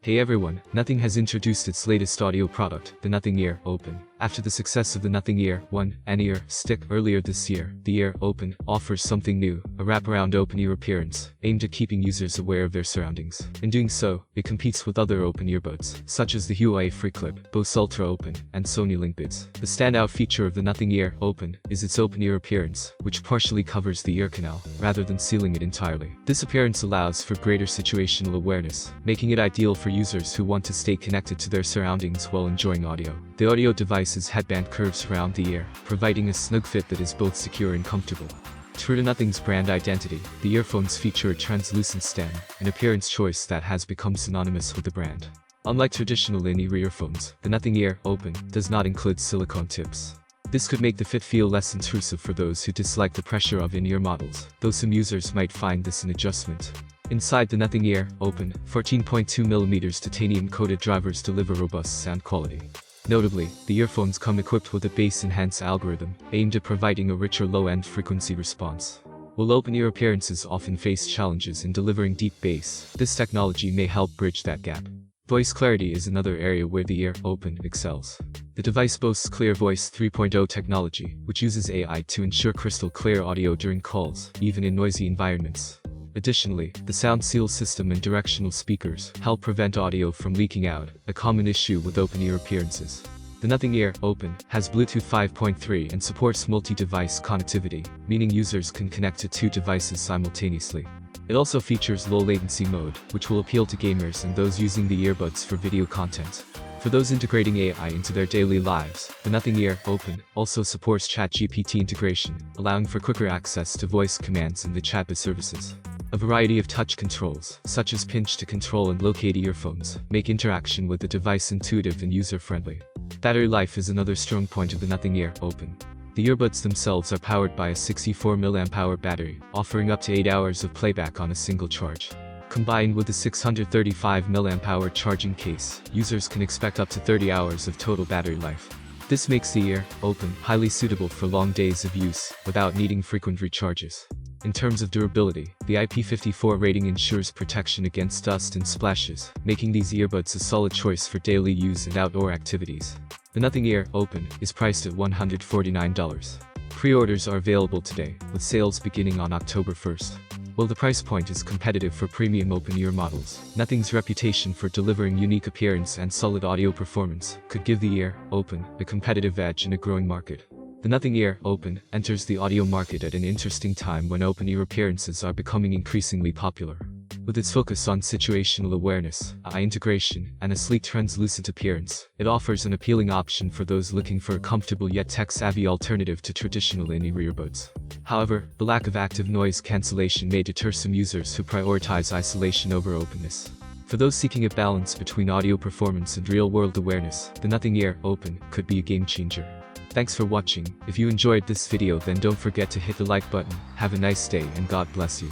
Hey everyone, Nothing has introduced its latest audio product, the Nothing Ear Open. After the success of the Nothing Ear 1 and Ear Stick earlier this year, the Ear Open offers something new, a wraparound open ear appearance, aimed at keeping users aware of their surroundings. In doing so, it competes with other open earbuds, such as the Huawei FreeClip, Bose Ultra Open, and Sony LinkBuds. The standout feature of the Nothing Ear Open is its open ear appearance, which partially covers the ear canal, rather than sealing it entirely. This appearance allows for greater situational awareness, making it ideal for users who want to stay connected to their surroundings while enjoying audio. The audio device's headband curves around the ear, providing a snug fit that is both secure and comfortable. True to Nothing's brand identity, the earphones feature a translucent stem, an appearance choice that has become synonymous with the brand. Unlike traditional in-ear earphones, the Nothing Ear Open does not include silicone tips. This could make the fit feel less intrusive for those who dislike the pressure of in-ear models, though some users might find this an adjustment. Inside the Nothing Ear Open, 14.2mm titanium-coated drivers deliver robust sound quality. Notably, the earphones come equipped with a bass-enhance algorithm, aimed at providing a richer low-end frequency response. While open-ear appearances often face challenges in delivering deep bass, this technology may help bridge that gap. Voice clarity is another area where the Ear Open excels. The device boasts Clear Voice 3.0 technology, which uses AI to ensure crystal clear audio during calls, even in noisy environments. Additionally, the sound seal system and directional speakers help prevent audio from leaking out, a common issue with open-ear appearances. The Nothing Ear Open has Bluetooth 5.3 and supports multi-device connectivity, meaning users can connect to two devices simultaneously. It also features low-latency mode, which will appeal to gamers and those using the earbuds for video content. For those integrating AI into their daily lives, the Nothing Ear Open also supports ChatGPT integration, allowing for quicker access to voice commands in the chatbot services. A variety of touch controls, such as pinch to control and locate earphones, make interaction with the device intuitive and user-friendly. Battery life is another strong point of the Nothing Ear Open. The earbuds themselves are powered by a 64 mAh battery, offering up to 8 hours of playback on a single charge. Combined with the 635 mAh charging case, users can expect up to 30 hours of total battery life. This makes the Ear Open highly suitable for long days of use, without needing frequent recharges. In terms of durability, the IP54 rating ensures protection against dust and splashes, making these earbuds a solid choice for daily use and outdoor activities. The Nothing Ear Open is priced at $149. Pre-orders are available today, with sales beginning on October 1st. While the price point is competitive for premium open-ear models, Nothing's reputation for delivering unique appearance and solid audio performance could give the Ear Open a competitive edge in a growing market. The Nothing Ear Open enters the audio market at an interesting time when open-ear appearances are becoming increasingly popular. With its focus on situational awareness, eye integration, and a sleek translucent appearance, it offers an appealing option for those looking for a comfortable yet tech-savvy alternative to traditional in-ear earbuds. However, the lack of active noise cancellation may deter some users who prioritize isolation over openness. For those seeking a balance between audio performance and real-world awareness, the Nothing Ear Open could be a game-changer. Thanks for watching. If you enjoyed this video, then don't forget to hit the like button. Have a nice day and God bless you.